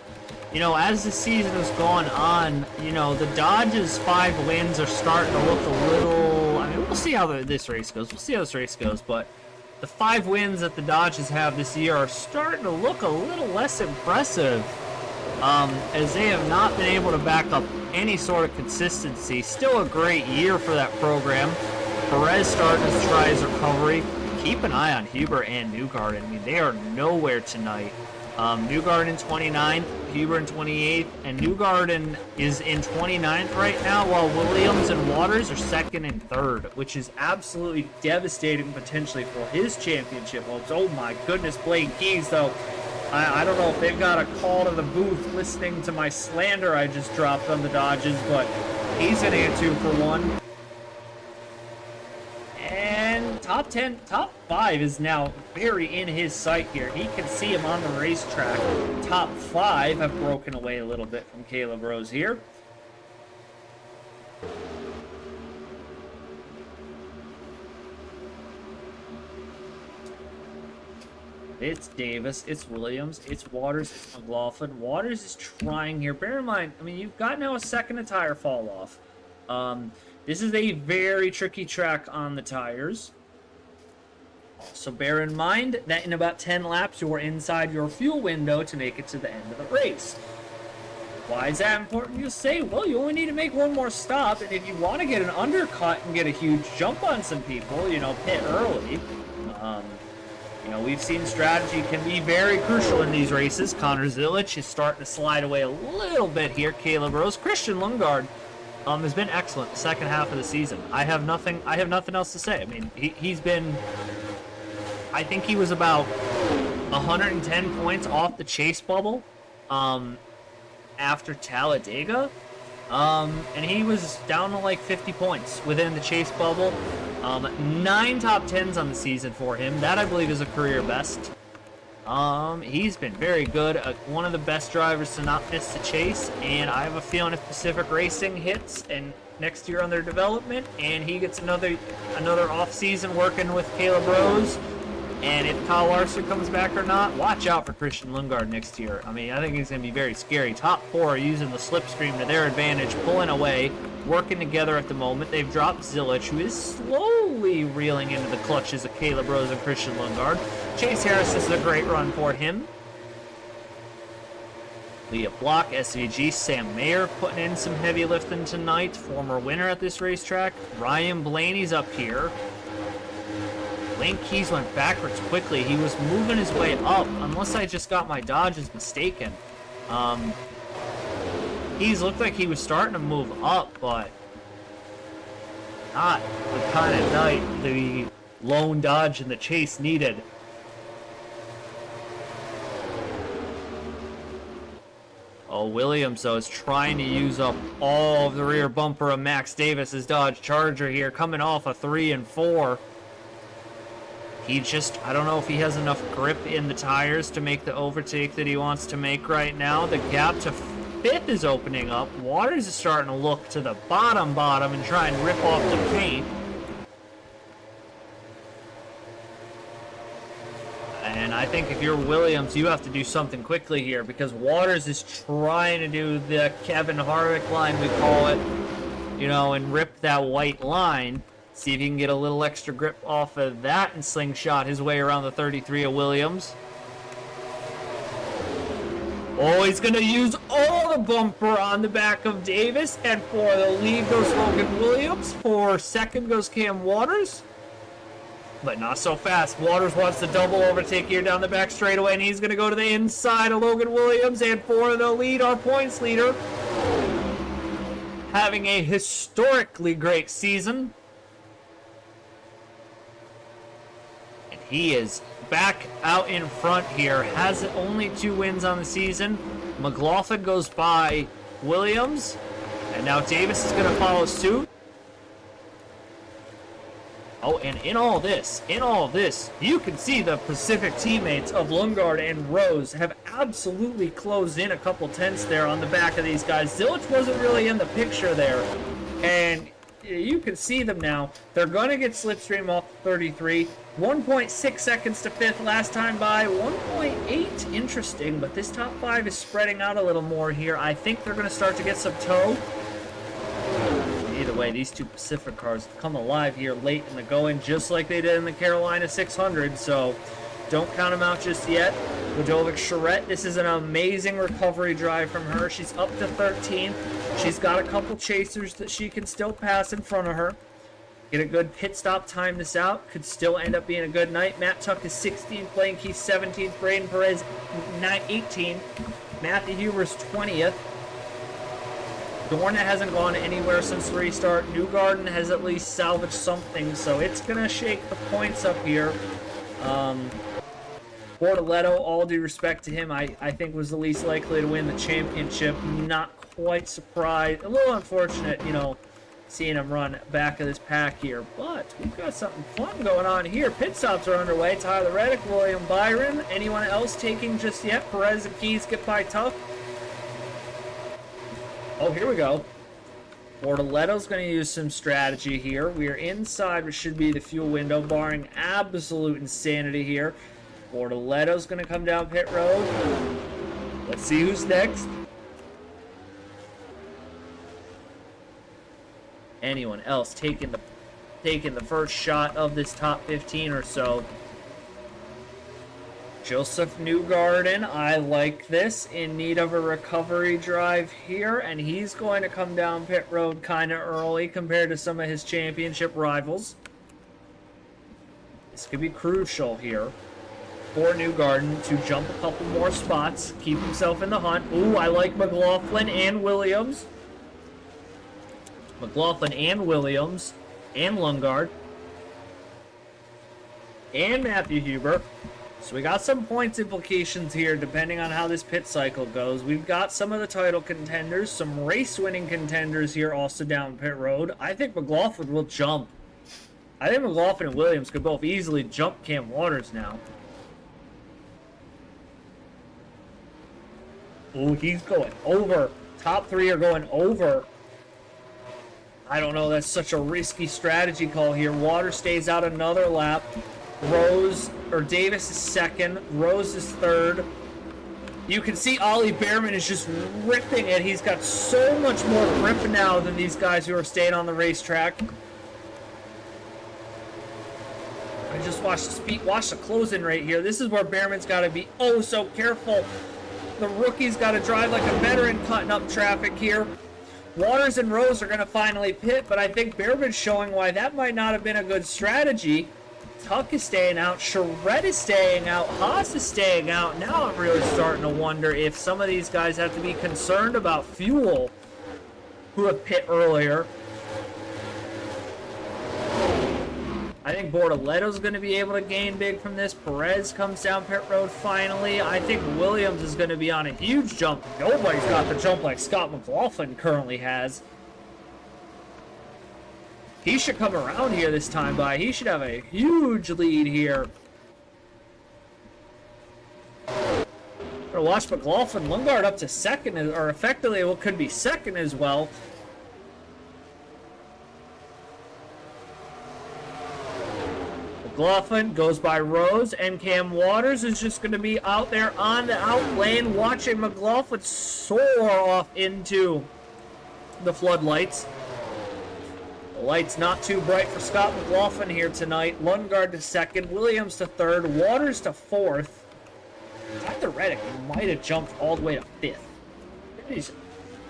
Speaker 1: as the season has gone on, the Dodge's 5 wins are starting to look a little... we'll see how this race goes. But the 5 wins that the Dodgers have this year are starting to look a little less impressive, as they have not been able to back up any sort of consistency. Still a great year for that program. Perez starting to try his recovery. Keep an eye on Huber and Newgarden. They are nowhere tonight. Newgarden 29th, Huber in 28th, and Newgarden is in 29th right now, while Williams and Waters are 2nd and 3rd, which is absolutely devastating potentially for his championship hopes. Oh my goodness, Blake Keys, though. I don't know if they've got a call to the booth listening to my slander I just dropped on the Dodgers, but he's going to get 2 for 1. And top 5 is now very in his sight here. He can see him on the racetrack. Top 5 have broken away a little bit from Caleb Rose here. It's Davis, it's Williams, it's Waters, it's McLaughlin. Waters is trying here. Bear in mind, you've got now a second of tire fall off. This is a very tricky track on the tires. So bear in mind that in about 10 laps, you are inside your fuel window to make it to the end of the race. Why is that important? You'll say, well, you only need to make one more stop, and if you want to get an undercut and get a huge jump on some people, pit early. We've seen strategy can be very crucial in these races. Connor Zilich is starting to slide away a little bit here. Caleb Rose, Christian Lundgaard has been excellent the second half of the season. I have nothing else to say. I mean, he's been, I think he was about 110 points off the chase bubble after Talladega. And he was down to like 50 points within the chase bubble. 9 top 10s on the season for him. That, I believe, is a career best. He's been very good. One of the best drivers to not miss the chase. And I have a feeling if Pacific Racing hits and next year on their development, and he gets another off season working with Caleb Rose, and if Kyle Larson comes back or not, watch out for Christian Lundgaard next year. I mean, I think he's going to be very scary. Top 4 are using the slipstream to their advantage, pulling away, working together at the moment. They've dropped Zilich, who is slowly reeling into the clutches of Caleb Rose and Christian Lundgaard. Chase Harris, this is a great run for him. Leah Block, SVG, Sam Mayer putting in some heavy lifting tonight. Former winner at this racetrack. Ryan Blaney's up here. Lane Keys went backwards quickly. He was moving his way up, unless I just got my dodges mistaken. Keys looked like he was starting to move up, but not the kind of night the lone dodge and the chase needed. Oh, Williams, though, is trying to use up all of the rear bumper of Max Davis's Dodge Charger here, coming off a 3 and 4. He just, I don't know if he has enough grip in the tires to make the overtake that he wants to make right now. The gap to 5th is opening up. Waters is starting to look to the bottom and try and rip off the paint. And I think if you're Williams, you have to do something quickly here, because Waters is trying to do the Kevin Harvick line, we call it, you know, and rip that white line. See if he can get a little extra grip off of that and slingshot his way around the 33 of Williams. Oh, he's going to use all the bumper on the back of Davis. And for the lead goes Logan Williams. For second goes Cam Waters. But not so fast. Waters wants to double overtake here down the back straightaway, and he's going to go to the inside of Logan Williams. And for the lead, our points leader, having a historically great season. He is back out in front here. Has only 2 wins on the season. McLaughlin goes by Williams. And now Davis is going to follow suit. Oh, and in all this, you can see the Pacific teammates of Lundgaard and Rose have absolutely closed in a couple tenths there on the back of these guys. Zilich wasn't really in the picture there. And you can see them now. They're going to get slipstream off 33. 1.6 seconds to 5th last time by. 1.8. Interesting, but this top 5 is spreading out a little more here. I think they're going to start to get some toe. Either way, these two Pacific cars come alive here late in the going, just like they did in the Carolina 600, so don't count them out just yet. Ludovic Charette, this is an amazing recovery drive from her. She's up to 13th. She's got a couple chasers that she can still pass in front of her. Get a good pit stop, time this out. Could still end up being a good night. Matt Tuck is 16th, Blaine Keith 17th, Braden Perez 18th, Matthew Huber's 20th. Dorna hasn't gone anywhere since the restart. Newgarden has at least salvaged something, so it's going to shake the points up here. Bortoletto, all due respect to him, I think was the least likely to win the championship. Not quite surprised. A little unfortunate, you know, seeing him run back of this pack here. But we've got something fun going on here. Pit stops are underway. Tyler Reddick, William Byron. Anyone else taking just yet? Perez and Keys get by tough. Oh, here we go. Bortoletto's going to use some strategy here. We are inside what should be the fuel window, barring absolute insanity here. Bortoletto's going to come down pit road. Let's see who's next. Anyone else taking the first shot of this top 15 or so? Joseph Newgarden, I like this, in need of a recovery drive here, and he's going to come down pit road kind of early compared to some of his championship rivals. This could be crucial here for Newgarden to jump a couple more spots, keep himself in the hunt. Ooh, I like McLaughlin and Williams. McLaughlin and Williams and Lundgaard and Matthew Huber. So we got some points implications here depending on how this pit cycle goes. We've got some of the title contenders, some race-winning contenders here also down pit road. I think McLaughlin will jump. I think McLaughlin and Williams could both easily jump Cam Waters now. Oh, he's going over. Top three are going over. I don't know. That's such a risky strategy call here. Waters stays out another lap. Davis is second. Rose is third. You can see Ollie Behrman is just ripping it. He's got so much more grip now than these guys who are staying on the racetrack. I just watched the speed, watch the closing right here. This is where Behrman's got to be oh so careful. The rookie's got to drive like a veteran cutting up traffic here. Waters and Rose are going to finally pit, but I think Behrman's showing why that might not have been a good strategy. Tuck is staying out. Charette is staying out. Haas is staying out. Now I'm really starting to wonder if some of these guys have to be concerned about fuel who have pit earlier. I think Bortoletto's going to be able to gain big from this. Perez comes down pit road finally. I think Williams is going to be on a huge jump. Nobody's got the jump like Scott McLaughlin currently has. He should come around here this time by. He should have a huge lead here. Gonna watch McLaughlin. Lundgaard up to second, or effectively what could be second as well. McLaughlin goes by Rose, and Cam Waters is just going to be out there on the out lane watching McLaughlin soar off into the floodlights. The light's not too bright for Scott McLaughlin here tonight. Lundgaard to second, Williams to third, Waters to fourth. Tyler Reddick might have jumped all the way to fifth. It is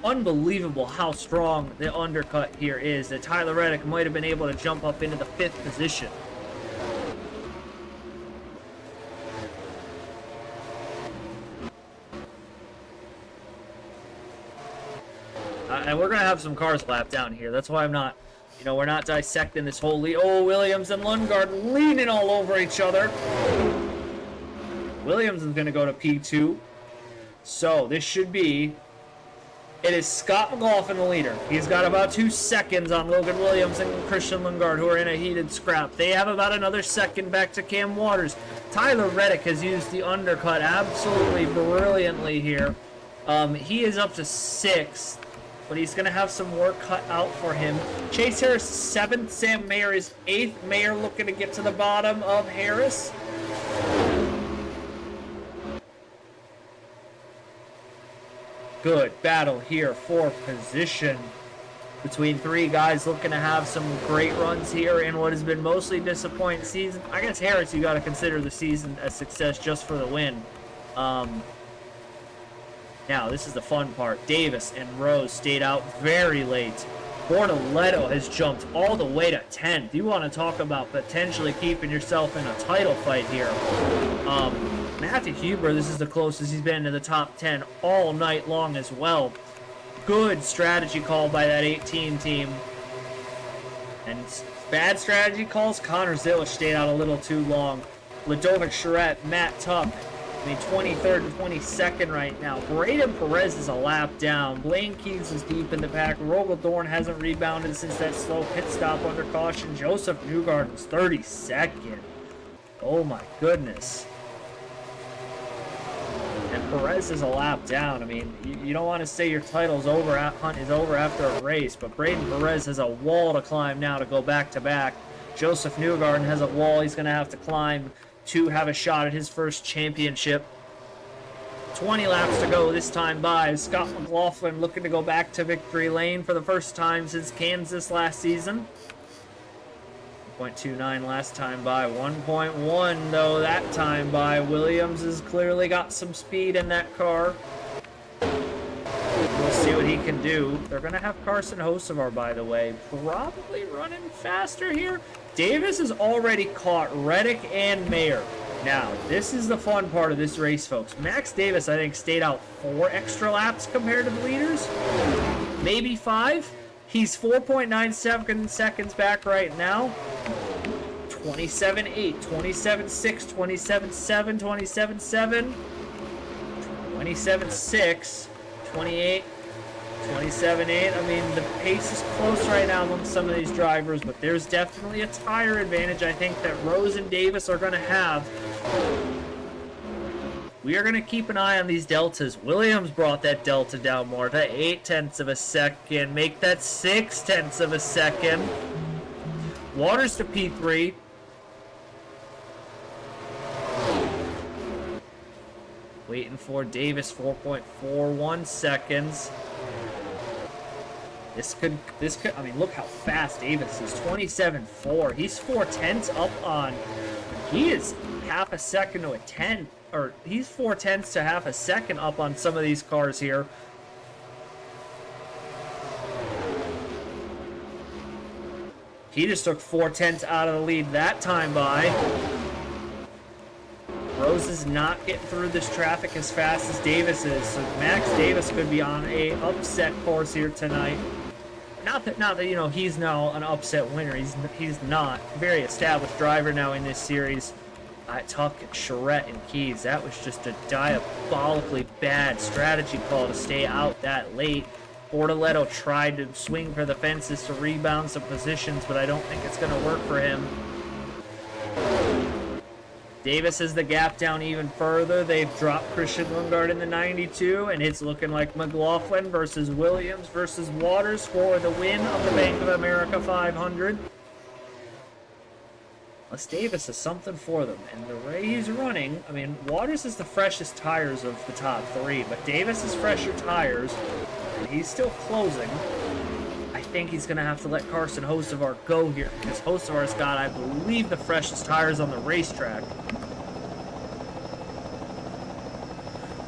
Speaker 1: unbelievable how strong the undercut here is, that Tyler Reddick might have been able to jump up into the fifth position. And we're going to have some cars lap down here. That's why I'm not, we're not dissecting this whole lead. Oh, Williams and Lundgaard leaning all over each other. Williams is going to go to P2. So this should be, it is Scott McLaughlin the leader. He's got about 2 seconds on Logan Williams and Christian Lundgaard, who are in a heated scrap. They have about another second back to Cam Waters. Tyler Reddick has used the undercut absolutely brilliantly here. He is up to 6th. But he's going to have some work cut out for him. Chase Harris 7th. Sam Mayer is 8th. Mayer looking to get to the bottom of Harris. Good battle here for position between 3 guys looking to have some great runs here in what has been mostly disappointing season. I guess Harris, you got to consider the season a success just for the win. Now, this is the fun part. Davis and Rose stayed out very late. Bortoletto has jumped all the way to 10th. You want to talk about potentially keeping yourself in a title fight here. Matthew Huber, this is the closest he's been to the top 10 all night long as well. Good strategy call by that 18 team. And bad strategy calls, Connor Zilish stayed out a little too long. Ludovic Charette, Matt Tuck, 23rd and 22nd right now. Braden Perez is a lap down. Blaine Keys is deep in the pack. Rogel Dorn hasn't rebounded since that slow pit stop under caution. Joseph Newgarden was 32nd. Oh my goodness. And Perez is a lap down. I mean, you don't want to say your title's over, hunt is over after a race, but Braden Perez has a wall to climb now to go back to back. Joseph Newgarden has a wall he's going to have to climb to have a shot at his first championship. 20 laps to go this time by. Scott McLaughlin looking to go back to victory lane for the first time since Kansas last season. 1.29 last time by. 1.1 though that time by. Williams has clearly got some speed in that car. We'll see what he can do. They're going to have Carson Hocevar, by the way, probably running faster here. Davis has already caught Reddick and Mayer. Now, this is the fun part of this race, folks. Max Davis, I think, stayed out 4 extra laps compared to the leaders. Maybe 5. He's 4.9 seconds back right now. 27.8, 27.6, 27.7, 27.7, 27.6, 28, 27.8. I mean, the pace is close right now among some of these drivers, but there's definitely a tire advantage I think that Rose and Davis are going to have. We are going to keep an eye on these deltas. Williams brought that delta down more to 0.8 of a second. Make that 0.6 of a second. Waters to P3. Waiting for Davis, 4.41 seconds. This could, I mean, look how fast Davis is, 27.4. He's 0.4 up on, he is half a second to a 10, or he's 0.4 to half a second up on some of these cars here. He just took 0.4 out of the lead that time by. Rose is not getting through this traffic as fast as Davis is, so Max Davis could be on a upset course here tonight. Not that you know, he's now an upset winner. He's not. Very established driver now in this series. Tuck, Charette, and Keys. That was just a diabolically bad strategy call to stay out that late. Bortoletto tried to swing for the fences to rebound some positions, but I don't think it's going to work for him. Davis is the gap down even further. They've dropped Christian Lundgaard in the 92, and it's looking like McLaughlin versus Williams versus Waters for the win of the Bank of America 500. Unless Davis is something for them, and the way he's running, I mean, Waters is the freshest tires of the top three, but Davis is fresher tires, and he's still closing. I think he's going to have to let Carson Hocevar go here, because Hocevar's got, I believe, the freshest tires on the racetrack.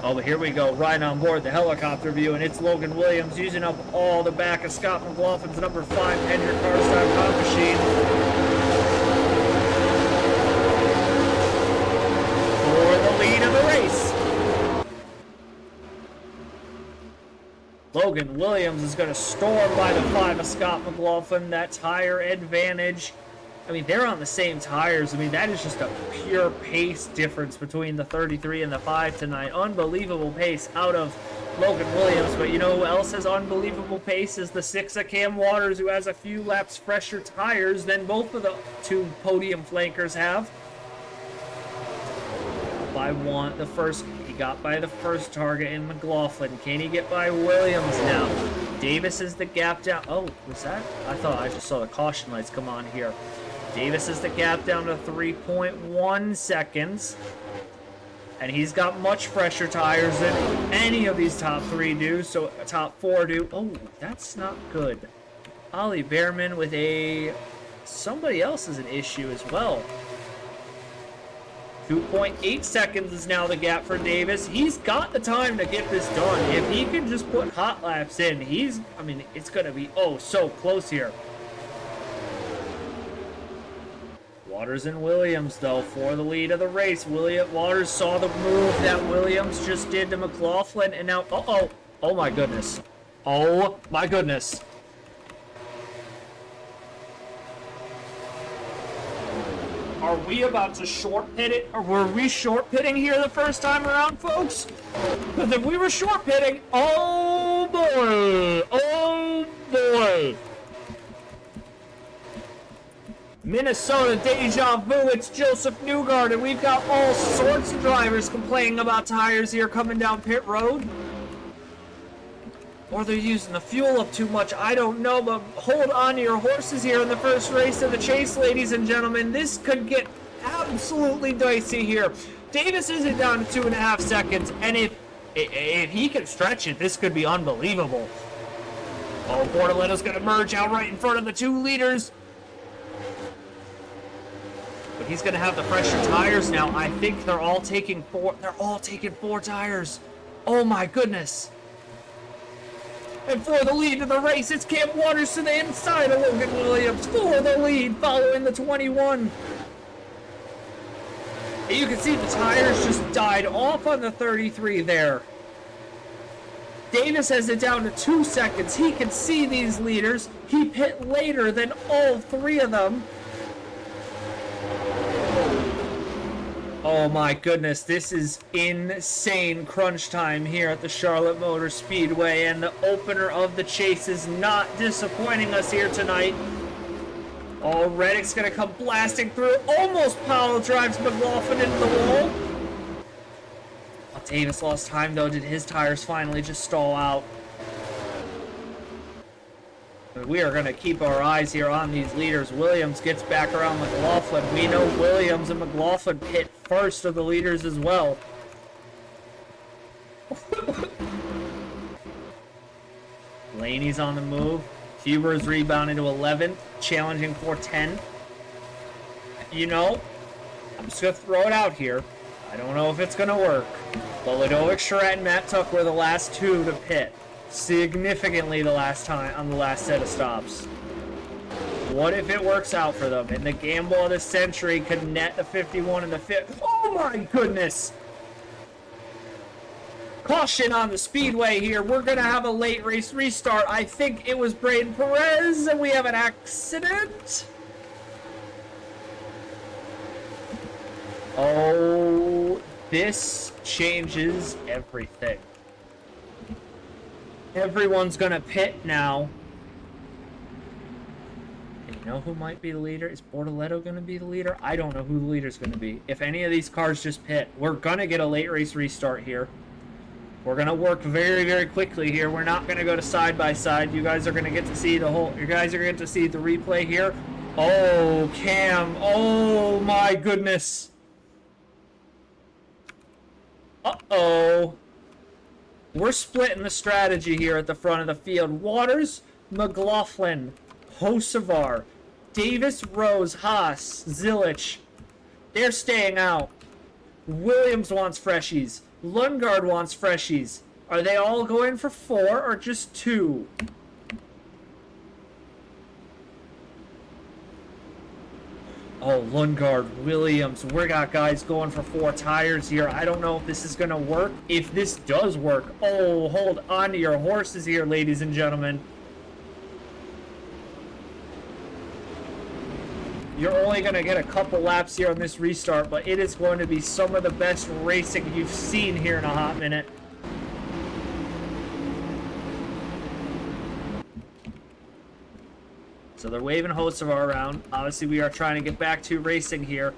Speaker 1: Oh, but here we go, right on board the helicopter view, and it's Logan Williams using up all the back of Scott McLaughlin's number 5 HenryCars.com machine. For the lead of the race. Logan Williams is going to storm by the 5 of Scott McLaughlin. That tire advantage. I mean, they're on the same tires. I mean, that is just a pure pace difference between the 33 and the 5 tonight. Unbelievable pace out of Logan Williams. But you know who else has unbelievable pace is the 6 of Cam Waters, who has a few laps fresher tires than both of the 2 podium flankers have. By one, the first... got by the first target in McLaughlin. Can he get by Williams now? Davis is the gap down. Oh, was that? I thought I just saw the caution lights come on here. Davis is the gap down to 3.1 seconds. And he's got much fresher tires than any of these top 3 do. So top 4 do. Oh, that's not good. Ollie Behrman with a... somebody else is an issue as well. 2.8 seconds is now the gap for Davis. He's got the time to get this done. If he can just put hot laps in, I mean, it's going to be, oh, so close here. Waters and Williams, though, for the lead of the race. Waters saw the move that Williams just did to McLaughlin, and now, oh my goodness. Oh my goodness. Are we about to short pit it? Or were we short pitting here the first time around, folks? Because if we were short pitting, oh boy, oh boy. Minnesota deja vu, it's Joseph Newgard, and we've got all sorts of drivers complaining about tires here coming down pit road. Or they're using the fuel up too much, I don't know, but hold on to your horses here in the first race of the chase, ladies and gentlemen. This could get absolutely dicey here. Davis isn't down to 2.5 seconds, and if he can stretch it, this could be unbelievable. Oh, Bortoletto's going to merge out right in front of the 2 leaders. But he's going to have the fresher tires now. I think they're all taking 4 tires. Oh my goodness. And for the lead of the race, it's Cam Waters to the inside of Logan Williams for the lead, following the 21. And you can see the tires just died off on the 33 there. Davis has it down to 2 seconds. He can see these leaders. He pit later than all 3 of them. Oh my goodness, this is insane crunch time here at the Charlotte Motor Speedway, and the opener of the chase is not disappointing us here tonight. Oh, Reddick's gonna come blasting through, almost power drives McLaughlin into the wall. Oh, Davis lost time though. Did his tires finally just stall out? We are going to keep our eyes here on these leaders. Williams gets back around McLaughlin. We know Williams and McLaughlin pit first of the leaders as well. Blaney's on the move. Huber's rebounding to 11th, challenging for 10. You know, I'm just going to throw it out here. I don't know if it's going to work, but Ludovic Charette and Matt Tuck were the last 2 to pit. Significantly the last time on the last set of stops. What if it works out for them and the gamble of the century could net the 51 in the 5th? Oh my goodness! Caution on the speedway here. We're gonna have a late race restart. I think it was Braden Perez and we have an accident. Oh, this changes everything. Everyone's gonna pit now. And you know who might be the leader? Is Bortoletto gonna be the leader? I don't know who the leader's gonna be. If any of these cars just pit, we're gonna get a late race restart here. We're gonna work very, very quickly here. We're not gonna go to side by side. You guys are gonna get to see the whole. You guys are gonna get to see the replay here. Oh, Cam! Oh my goodness! Uh-oh. We're splitting the strategy here at the front of the field. Waters, McLaughlin, Hocevar, Davis, Rose, Haas, Zilich. They're staying out. Williams wants freshies. Lundgaard wants freshies. Are they all going for 4 or just 2? Oh, Lundgaard, Williams, we got guys going for 4 tires here. I don't know if this is going to work. If this does work, oh, hold on to your horses here, ladies and gentlemen. You're only going to get a couple laps here on this restart, but it is going to be some of the best racing you've seen here in a hot minute. So they're waving Hocevar around. Obviously, we are trying to get back to racing here.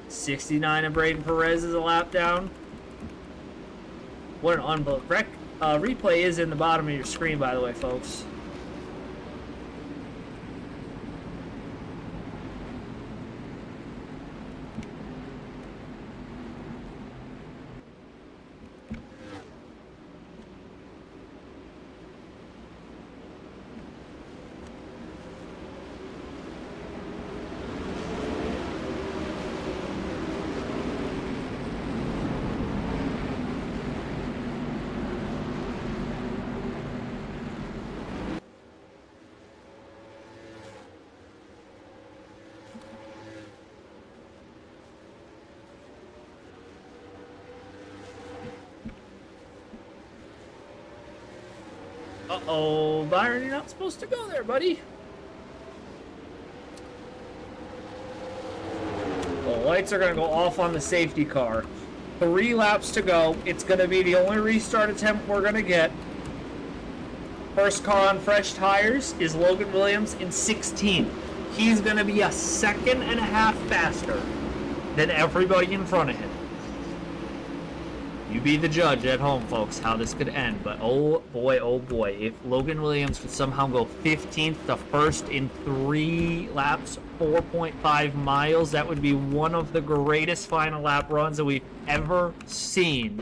Speaker 1: 69 and Braden Perez is a lap down. What an unbelievable replay is in the bottom of your screen, by the way, folks. Uh-oh, Byron, you're not supposed to go there, buddy. The lights are going to go off on the safety car. 3 laps to go. It's going to be the only restart attempt we're going to get. First car on fresh tires is Logan Williams in 16th. He's going to be a second and a half faster than everybody in front of him. You be the judge at home, folks, how this could end. But oh boy, if Logan Williams could somehow go 15th to first in 3 laps, 4.5 miles, that would be one of the greatest final lap runs that we've ever seen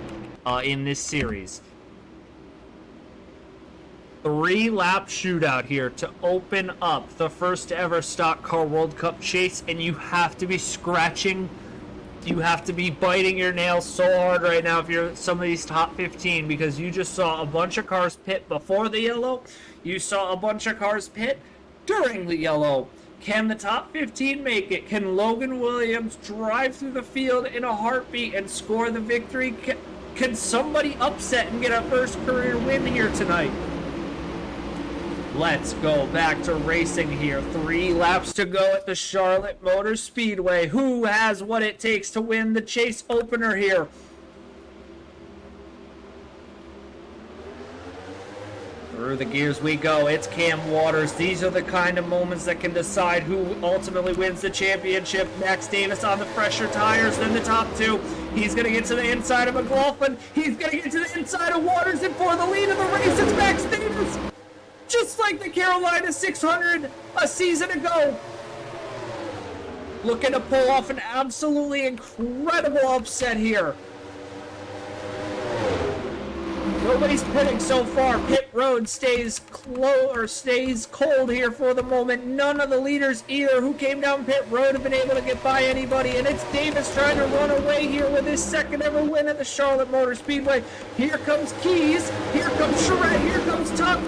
Speaker 1: in this series. 3-lap shootout here to open up the first ever Stock Car World Cup chase, and you have to be scratching. You have to be biting your nails so hard right now if you're some of these top 15, because you just saw a bunch of cars pit before the yellow. You saw a bunch of cars pit during the yellow. Can the top 15 make it? Can Logan Williams drive through the field in a heartbeat and score the victory? Can somebody upset and get a first career win here tonight? Let's go back to racing here. 3 laps to go at the Charlotte Motor Speedway. Who has what it takes to win the chase opener here? Through the gears we go. It's Cam Waters. These are the kind of moments that can decide who ultimately wins the championship. Max Davis on the fresher tires than the top 2. He's going to get to the inside of McLaughlin. He's going to get to the inside of Waters, and for the lead of the race, it's Max Davis. Just like the Carolina 600 a season ago. Looking to pull off an absolutely incredible upset here. Nobody's pitting so far. Pit road stays cold here for the moment. None of the leaders either who came down pit road have been able to get by anybody. And it's Davis trying to run away here with his second ever win at the Charlotte Motor Speedway. Here comes Keys. Here comes Charette. Here comes Tuck.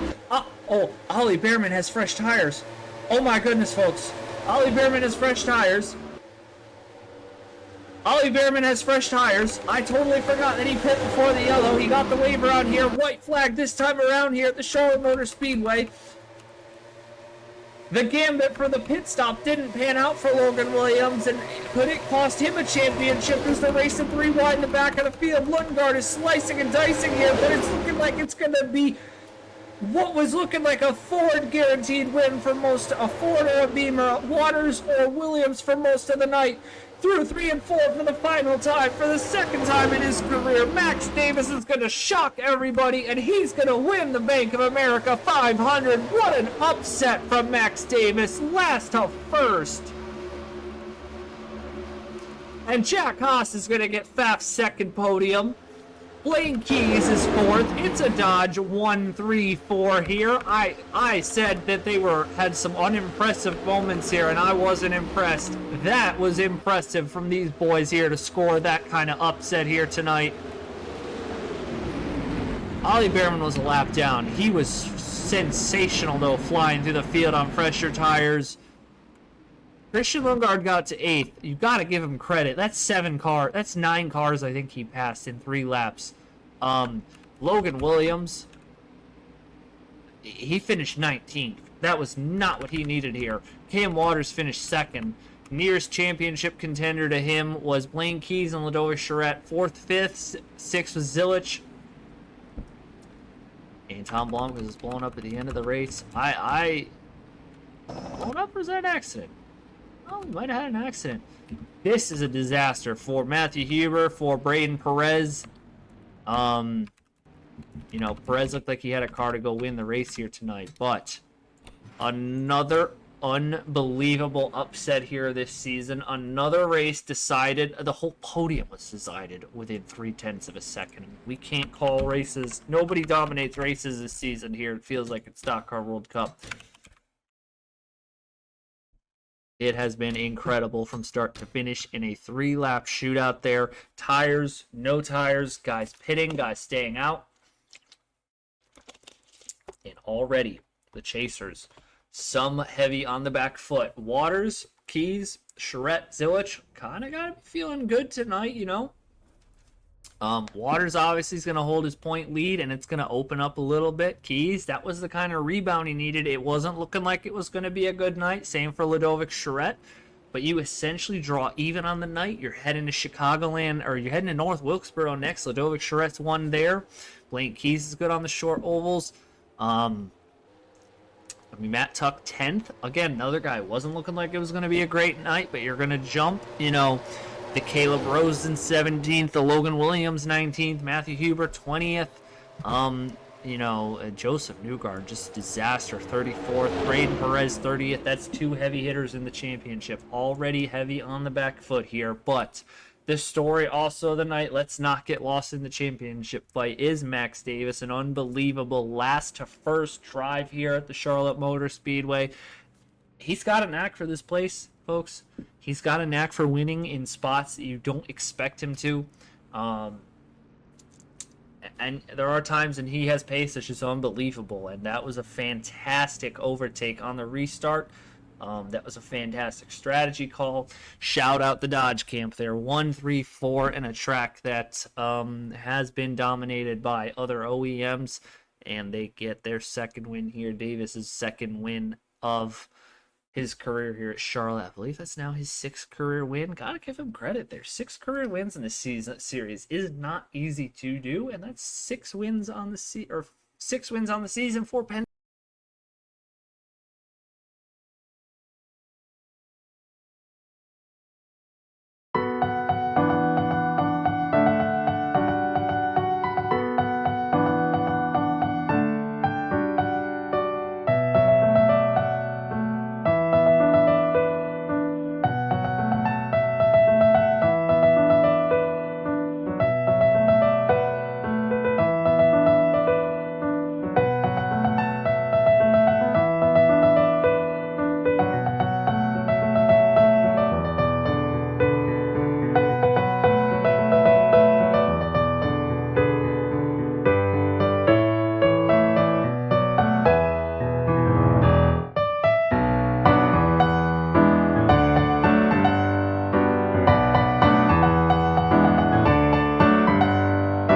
Speaker 1: Oh, Ollie Behrman has fresh tires. Oh my goodness, folks. Ollie Behrman has fresh tires. Ollie Behrman has fresh tires. I totally forgot that he pit before the yellow. He got the waiver on here. White flag this time around here at the Charlotte Motor Speedway. The gambit for the pit stop didn't pan out for Logan Williams, and could it cost him a championship as they're racing 3 wide in the back of the field? Lundgaard is slicing and dicing here, but it's looking like it's going to be what was looking like a Ford guaranteed win for most, a Ford or a Beamer, Waters or Williams for most of the night. Through 3 and 4 for the final time, for the second time in his career. Max Davis is going to shock everybody, and he's going to win the Bank of America 500. What an upset from Max Davis, last to first. And Jack Haas is going to get Pfaff's second podium. Blaine Keys is 4th. It's a Dodge 1-3-4 here. I said that they had some unimpressive moments here, and I wasn't impressed. That was impressive from these boys here to score that kind of upset here tonight. Ollie Behrman was a lap down. He was sensational, though, flying through the field on fresher tires. Christian Lundgaard got to 8th. You got to give him credit. That's 9 cars I think he passed in 3 laps. Logan Williams, he finished 19th. That was not what he needed here. Cam Waters finished 2nd. Nearest championship contender to him was Blaine Keys and Ludovic Charette. 4th, 5th, 6th was Zilich. And Tom Blom was blown up at the end of the race. Blown up, or was that an accident? Oh, we might have had an accident. This is a disaster for Matthew Huber, for Braden Perez. You know, Perez looked like he had a car to go win the race here tonight, but another unbelievable upset here this season. Another race decided, the whole podium was decided within 0.3 of a second. We can't call races. Nobody dominates races this season here. It feels like it's Stock Car World Cup. It has been incredible from start to finish in a 3-lap shootout there. Tires, no tires, guys pitting, guys staying out. And already, the chasers, some heavy on the back foot. Waters, Keys, Charette, Zilich, kind of got to be feeling good tonight, you know. Waters obviously is going to hold his point lead, and it's going to open up a little bit. Keys, that was the kind of rebound he needed. It wasn't looking like it was going to be a good night. Same for Ludovic Charette. But you essentially draw even on the night. You're heading to Chicagoland, or you're heading to North Wilkesboro next. Ludovic Charette's won there. Blaine Keys is good on the short ovals. Matt Tuck 10th. Again, another guy. Wasn't looking like it was going to be a great night, but you're going to jump, you know. The Caleb Rosen 17th, the Logan Williams 19th, Matthew Huber 20th, Joseph Newgard, just disaster, 34th, Braden Perez 30th. That's 2 heavy hitters in the championship, already heavy on the back foot here. But this story also of the night, let's not get lost in the championship fight, is Max Davis, an unbelievable last to first drive here at the Charlotte Motor Speedway. He's got a knack for this place, folks. He's got a knack for winning in spots that you don't expect him to. And there are times when he has pace that's just unbelievable. And that was a fantastic overtake on the restart. That was a fantastic strategy call. Shout out the Dodge camp there. 1, 3, 4 in a track that has been dominated by other OEMs, and they get their second win here. Davis's second win of his career here at Charlotte. I believe that's now his 6th career win. Gotta give him credit there. 6 career wins in the series is not easy to do, and that's 6 wins on the 6 wins on the season for Penn.